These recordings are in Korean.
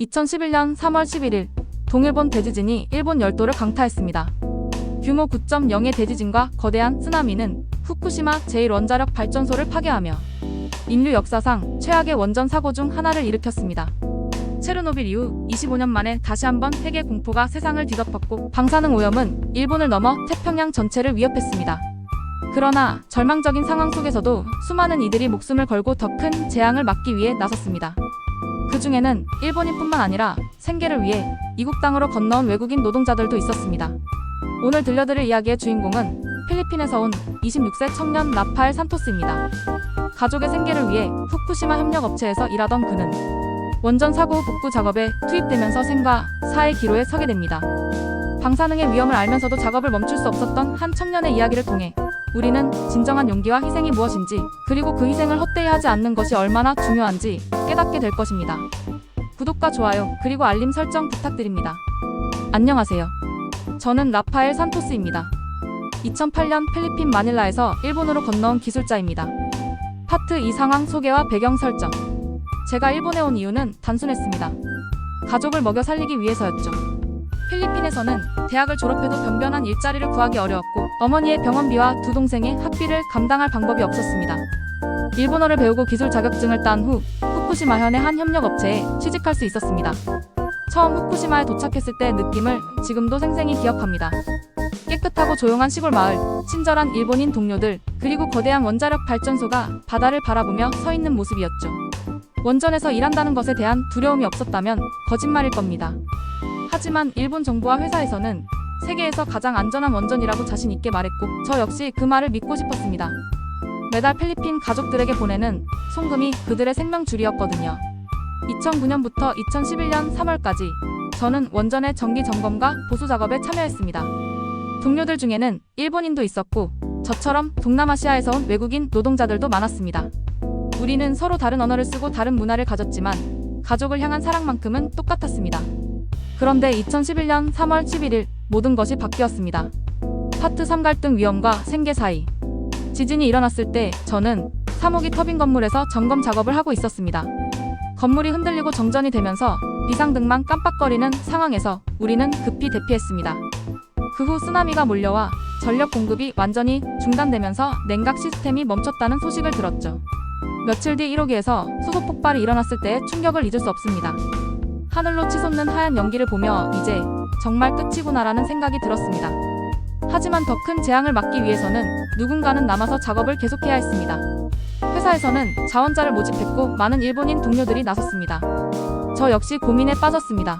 2011년 3월 11일 동일본 대지진이 일본 열도를 강타했습니다. 규모 9.0의 대지진과 거대한 쓰나미는 후쿠시마 제1원자력 발전소를 파괴하며 인류 역사상 최악의 원전 사고 중 하나를 일으켰습니다. 체르노빌 이후 25년 만에 다시 한번 세계 공포가 세상을 뒤덮었고 방사능 오염은 일본을 넘어 태평양 전체를 위협했습니다. 그러나 절망적인 상황 속에서도 수많은 이들이 목숨을 걸고 더 큰 재앙을 막기 위해 나섰습니다. 그 중에는 일본인뿐만 아니라 생계를 위해 이국 땅으로 건너온 외국인 노동자들도 있었습니다. 오늘 들려드릴 이야기의 주인공은 필리핀에서 온 26세 청년 라파엘 산토스입니다. 가족의 생계를 위해 후쿠시마 협력업체에서 일하던 그는 원전 사고 후 복구 작업에 투입되면서 생과 사의 기로에 서게 됩니다. 방사능의 위험을 알면서도 작업을 멈출 수 없었던 한 청년의 이야기를 통해 우리는 진정한 용기와 희생이 무엇인지, 그리고 그 희생을 헛되이 하지 않는 것이 얼마나 중요한지 깨닫게 될 것입니다. 구독과 좋아요, 그리고 알림 설정 부탁드립니다. 안녕하세요. 저는 라파엘 산토스입니다. 2008년 필리핀 마닐라에서 일본으로 건너온 기술자입니다. 파트 2 상황 소개와 배경 설정. 제가 일본에 온 이유는 단순했습니다. 가족을 먹여 살리기 위해서였죠. 필리핀에서는 대학을 졸업해도 변변한 일자리를 구하기 어려웠고 어머니의 병원비와 두 동생의 학비를 감당할 방법이 없었습니다. 일본어를 배우고 기술 자격증을 딴 후 후쿠시마현의 한 협력업체에 취직할 수 있었습니다. 처음 후쿠시마에 도착했을 때의 느낌을 지금도 생생히 기억합니다. 깨끗하고 조용한 시골 마을, 친절한 일본인 동료들, 그리고 거대한 원자력 발전소가 바다를 바라보며 서 있는 모습이었죠. 원전에서 일한다는 것에 대한 두려움이 없었다면 거짓말일 겁니다. 하지만 일본 정부와 회사에서는 세계에서 가장 안전한 원전이라고 자신 있게 말했고 저 역시 그 말을 믿고 싶었습니다. 매달 필리핀 가족들에게 보내는 송금이 그들의 생명줄이었거든요. 2009년부터 2011년 3월까지 저는 원전의 정기 점검과 보수 작업에 참여했습니다. 동료들 중에는 일본인도 있었고 저처럼 동남아시아에서 온 외국인 노동자들도 많았습니다. 우리는 서로 다른 언어를 쓰고 다른 문화를 가졌지만 가족을 향한 사랑만큼은 똑같았습니다. 그런데 2011년 3월 11일 모든 것이 바뀌었습니다. 파트 3 갈등 위험과 생계 사이. 지진이 일어났을 때 저는 3호기 터빈 건물에서 점검 작업을 하고 있었습니다. 건물이 흔들리고 정전이 되면서 비상등만 깜빡거리는 상황에서 우리는 급히 대피했습니다. 그 후 쓰나미가 몰려와 전력 공급이 완전히 중단되면서 냉각 시스템이 멈췄다는 소식을 들었죠. 며칠 뒤 1호기에서 수소 폭발이 일어났을 때의 충격을 잊을 수 없습니다. 하늘로 치솟는 하얀 연기를 보며 이제 정말 끝이구나라는 생각이 들었습니다. 하지만 더 큰 재앙을 막기 위해서는 누군가는 남아서 작업을 계속해야 했습니다. 회사에서는 자원자를 모집했고 많은 일본인 동료들이 나섰습니다. 저 역시 고민에 빠졌습니다.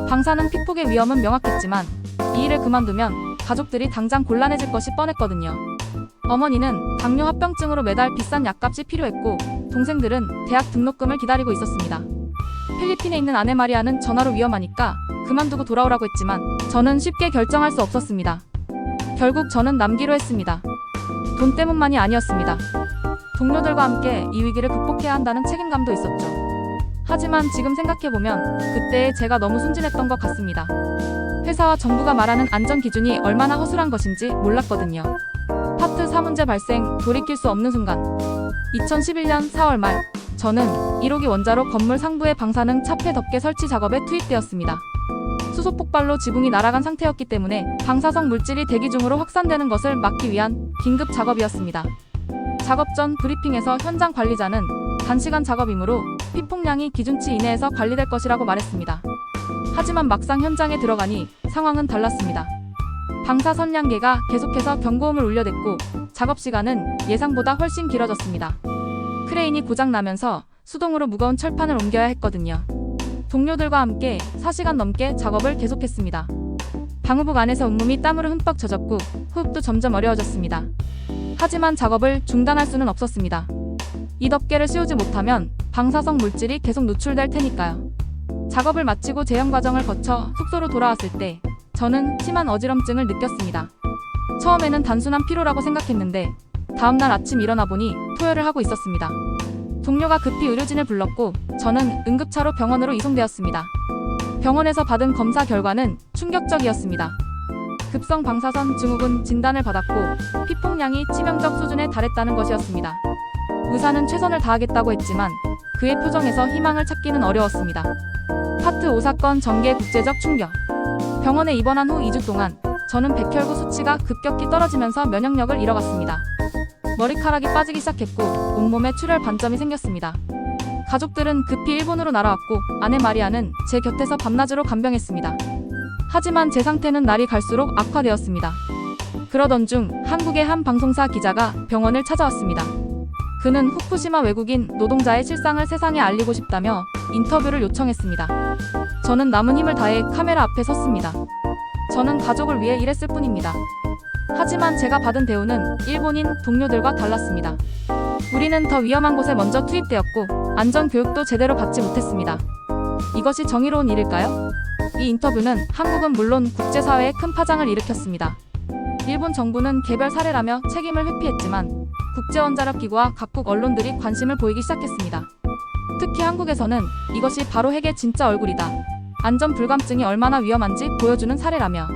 방사능 피폭의 위험은 명확했지만 이 일을 그만두면 가족들이 당장 곤란해질 것이 뻔했거든요. 어머니는 당뇨 합병증으로 매달 비싼 약값이 필요했고 동생들은 대학 등록금을 기다리고 있었습니다. 필리핀에 있는 아내 마리아는 전화로 위험하니까 그만두고 돌아오라고 했지만 저는 쉽게 결정할 수 없었습니다. 결국 저는 남기로 했습니다. 돈 때문만이 아니었습니다. 동료들과 함께 이 위기를 극복해야 한다는 책임감도 있었죠. 하지만 지금 생각해보면 그때의 제가 너무 순진했던 것 같습니다. 회사와 정부가 말하는 안전 기준이 얼마나 허술한 것인지 몰랐거든요. 파트 4 문제 발생, 돌이킬 수 없는 순간. 2011년 4월 말 저는 1호기 원자로 건물 상부의 방사능 차폐 덮개 설치 작업에 투입되었습니다. 수소 폭발로 지붕이 날아간 상태였기 때문에 방사성 물질이 대기 중으로 확산되는 것을 막기 위한 긴급 작업이었습니다. 작업 전 브리핑에서 현장 관리자는 단시간 작업이므로 피폭량이 기준치 이내에서 관리될 것이라고 말했습니다. 하지만 막상 현장에 들어가니 상황은 달랐습니다. 방사 선량계가 계속해서 경고음을 울려댔고 작업 시간은 예상보다 훨씬 길어졌습니다. 크레인이 고장나면서 수동으로 무거운 철판을 옮겨야 했거든요. 동료들과 함께 4시간 넘게 작업을 계속했습니다. 방호복 안에서 온몸이 땀으로 흠뻑 젖었고 호흡도 점점 어려워졌습니다. 하지만 작업을 중단할 수는 없었습니다. 이 덮개를 씌우지 못하면 방사성 물질이 계속 노출될 테니까요. 작업을 마치고 재현 과정을 거쳐 숙소로 돌아왔을 때 저는 심한 어지럼증을 느꼈습니다. 처음에는 단순한 피로라고 생각했는데 다음날 아침 일어나 보니 토요를 하고 있었습니다. 동료가 급히 의료진을 불렀고 저는 응급차로 병원으로 이송되었습니다. 병원에서 받은 검사 결과는 충격적이었습니다. 급성 방사선 증후군 진단을 받았고 피폭량이 치명적 수준에 달했다는 것이었습니다. 의사는 최선을 다하겠다고 했지만 그의 표정에서 희망을 찾기는 어려웠습니다. 파트 5 사건 전개 국제적 충격. 병원에 입원한 후 2주 동안 저는 백혈구 수치가 급격히 떨어지면서 면역력을 잃어갔습니다. 머리카락이 빠지기 시작했고 온몸에 출혈 반점이 생겼습니다. 가족들은 급히 일본으로 날아왔고 아내 마리아는 제 곁에서 밤낮으로 간병했습니다. 하지만 제 상태는 날이 갈수록 악화되었습니다. 그러던 중 한국의 한 방송사 기자가 병원을 찾아왔습니다. 그는 후쿠시마 외국인 노동자의 실상을 세상에 알리고 싶다며 인터뷰를 요청했습니다. 저는 남은 힘을 다해 카메라 앞에 섰습니다. 저는 가족을 위해 일했을 뿐입니다. 하지만 제가 받은 대우는 일본인 동료들과 달랐습니다. 우리는 더 위험한 곳에 먼저 투입되었고 안전 교육도 제대로 받지 못했습니다. 이것이 정의로운 일일까요? 이 인터뷰는 한국은 물론 국제사회에 큰 파장을 일으켰습니다. 일본 정부는 개별 사례라며 책임을 회피했지만 국제원자력기구와 각국 언론들이 관심을 보이기 시작했습니다. 특히 한국에서는 이것이 바로 핵의 진짜 얼굴이다. 안전 불감증이 얼마나 위험한지 보여주는 사례라며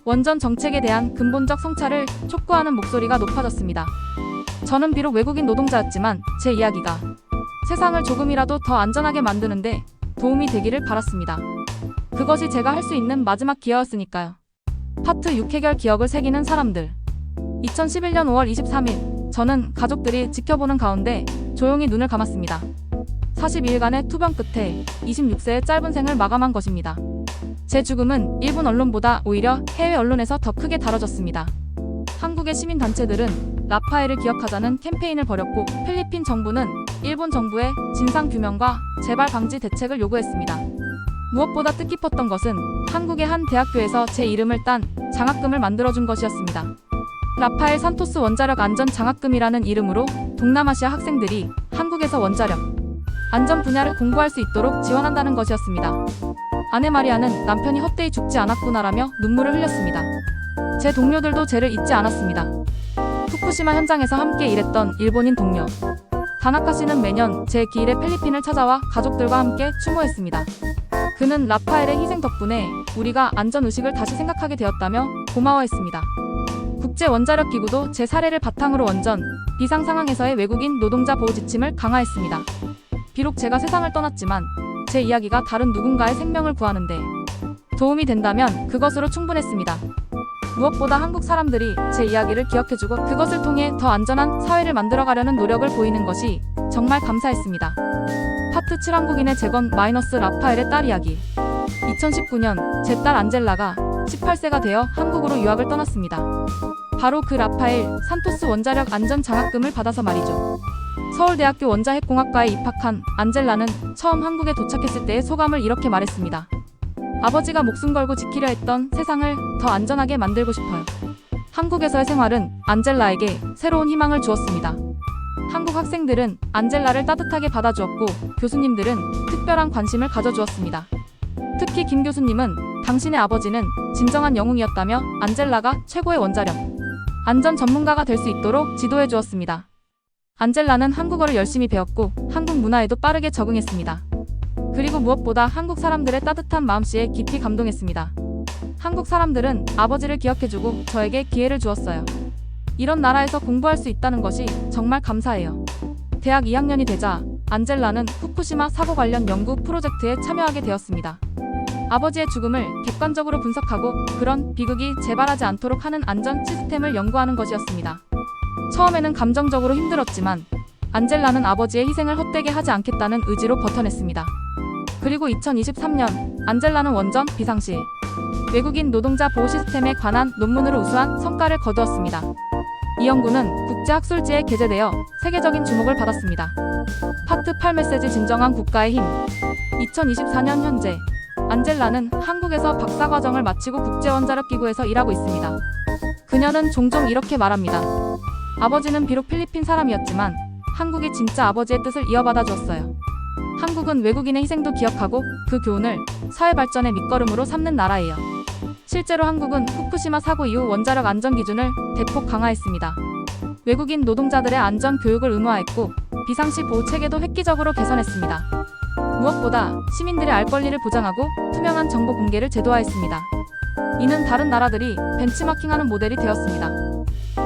원전 정책에 대한 근본적 성찰을 촉구하는 목소리가 높아졌습니다. 저는 비록 외국인 노동자였지만 제 이야기가 세상을 조금이라도 더 안전하게 만드는데 도움이 되기를 바랐습니다. 그것이 제가 할 수 있는 마지막 기회였으니까요. 파트 6 해결 기억을 새기는 사람들. 2011년 5월 23일 저는 가족들이 지켜보는 가운데 조용히 눈을 감았습니다. 42일간의 투병 끝에 26세의 짧은 생을 마감한 것입니다. 제 죽음은 일본 언론보다 오히려 해외 언론에서 더 크게 다뤄졌습니다. 한국의 시민단체들은 라파엘을 기억하자는 캠페인을 벌였고 필리핀 정부는 일본 정부의 진상규명과 재발 방지 대책을 요구했습니다. 무엇보다 뜻깊었던 것은 한국의 한 대학교에서 제 이름을 딴 장학금을 만들어준 것이었습니다. 라파엘 산토스 원자력 안전 장학금이라는 이름으로 동남아시아 학생들이 한국에서 원자력 안전 분야를 공부할 수 있도록 지원한다는 것이었습니다. 아내 마리아는 남편이 헛되이 죽지 않았구나라며 눈물을 흘렸습니다. 제 동료들도 저를 잊지 않았습니다. 후쿠시마 현장에서 함께 일했던 일본인 동료 다나카 씨는 매년 제 기일에 필리핀을 찾아와 가족들과 함께 추모했습니다. 그는 라파엘의 희생 덕분에 우리가 안전의식을 다시 생각하게 되었다며 고마워했습니다. 국제원자력기구도 제 사례를 바탕으로 원전 비상 상황에서의 외국인 노동자 보호 지침을 강화했습니다. 비록 제가 세상을 떠났지만 제 이야기가 다른 누군가의 생명을 구하는데 도움이 된다면 그것으로 충분했습니다. 무엇보다 한국 사람들이 제 이야기를 기억해주고 그것을 통해 더 안전한 사회를 만들어가려는 노력을 보이는 것이 정말 감사했습니다. 파트 7 한국인의 재건 라파엘의 딸 이야기. 2019년 제 딸 안젤라가 18세가 되어 한국으로 유학을 떠났습니다. 바로 그 라파엘 산토스 원자력 안전 장학금을 받아서 말이죠. 서울대학교 원자핵공학과에 입학한 안젤라는 처음 한국에 도착했을 때의 소감을 이렇게 말했습니다. 아버지가 목숨 걸고 지키려 했던 세상을 더 안전하게 만들고 싶어요. 한국에서의 생활은 안젤라에게 새로운 희망을 주었습니다. 한국 학생들은 안젤라를 따뜻하게 받아주었고 교수님들은 특별한 관심을 가져주었습니다. 특히 김 교수님은 당신의 아버지는 진정한 영웅이었다며 안젤라가 최고의 원자력 안전 전문가가 될 수 있도록 지도해 주었습니다. 안젤라는 한국어를 열심히 배웠고 한국 문화에도 빠르게 적응했습니다. 그리고 무엇보다 한국 사람들의 따뜻한 마음씨에 깊이 감동했습니다. 한국 사람들은 아버지를 기억해주고 저에게 기회를 주었어요. 이런 나라에서 공부할 수 있다는 것이 정말 감사해요. 대학 2학년이 되자 안젤라는 후쿠시마 사고 관련 연구 프로젝트에 참여하게 되었습니다. 아버지의 죽음을 객관적으로 분석하고 그런 비극이 재발하지 않도록 하는 안전 시스템을 연구하는 것이었습니다. 처음에는 감정적으로 힘들었지만 안젤라는 아버지의 희생을 헛되게 하지 않겠다는 의지로 버텨냈습니다. 그리고 2023년 안젤라는 원전 비상시 외국인 노동자 보호 시스템에 관한 논문으로 우수한 성과를 거두었습니다. 이 연구는 국제학술지에 게재되어 세계적인 주목을 받았습니다. 파트 8 메시지 진정한 국가의 힘. 2024년 현재 안젤라는 한국에서 박사과정을 마치고 국제원자력기구에서 일하고 있습니다. 그녀는 종종 이렇게 말합니다. 아버지는 비록 필리핀 사람이었지만 한국이 진짜 아버지의 뜻을 이어받아 주었어요. 한국은 외국인의 희생도 기억하고 그 교훈을 사회 발전의 밑거름으로 삼는 나라예요. 실제로 한국은 후쿠시마 사고 이후 원자력 안전 기준을 대폭 강화했습니다. 외국인 노동자들의 안전 교육을 의무화했고 비상시 보호 체계도 획기적으로 개선했습니다. 무엇보다 시민들의 알 권리를 보장하고 투명한 정보 공개를 제도화했습니다. 이는 다른 나라들이 벤치마킹하는 모델이 되었습니다.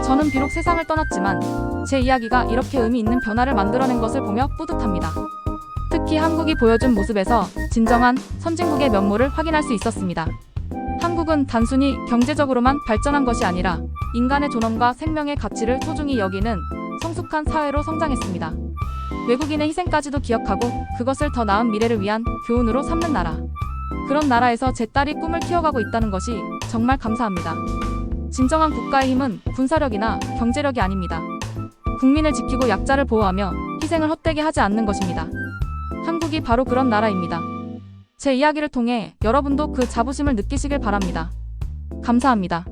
저는 비록 세상을 떠났지만 제 이야기가 이렇게 의미 있는 변화를 만들어낸 것을 보며 뿌듯합니다. 특히 한국이 보여준 모습에서 진정한 선진국의 면모를 확인할 수 있었습니다. 한국은 단순히 경제적으로만 발전한 것이 아니라 인간의 존엄과 생명의 가치를 소중히 여기는 성숙한 사회로 성장했습니다. 외국인의 희생까지도 기억하고 그것을 더 나은 미래를 위한 교훈으로 삼는 나라. 그런 나라에서 제 딸이 꿈을 키워가고 있다는 것이 정말 감사합니다. 진정한 국가의 힘은 군사력이나 경제력이 아닙니다. 국민을 지키고 약자를 보호하며 희생을 헛되게 하지 않는 것입니다. 한국이 바로 그런 나라입니다. 제 이야기를 통해 여러분도 그 자부심을 느끼시길 바랍니다. 감사합니다.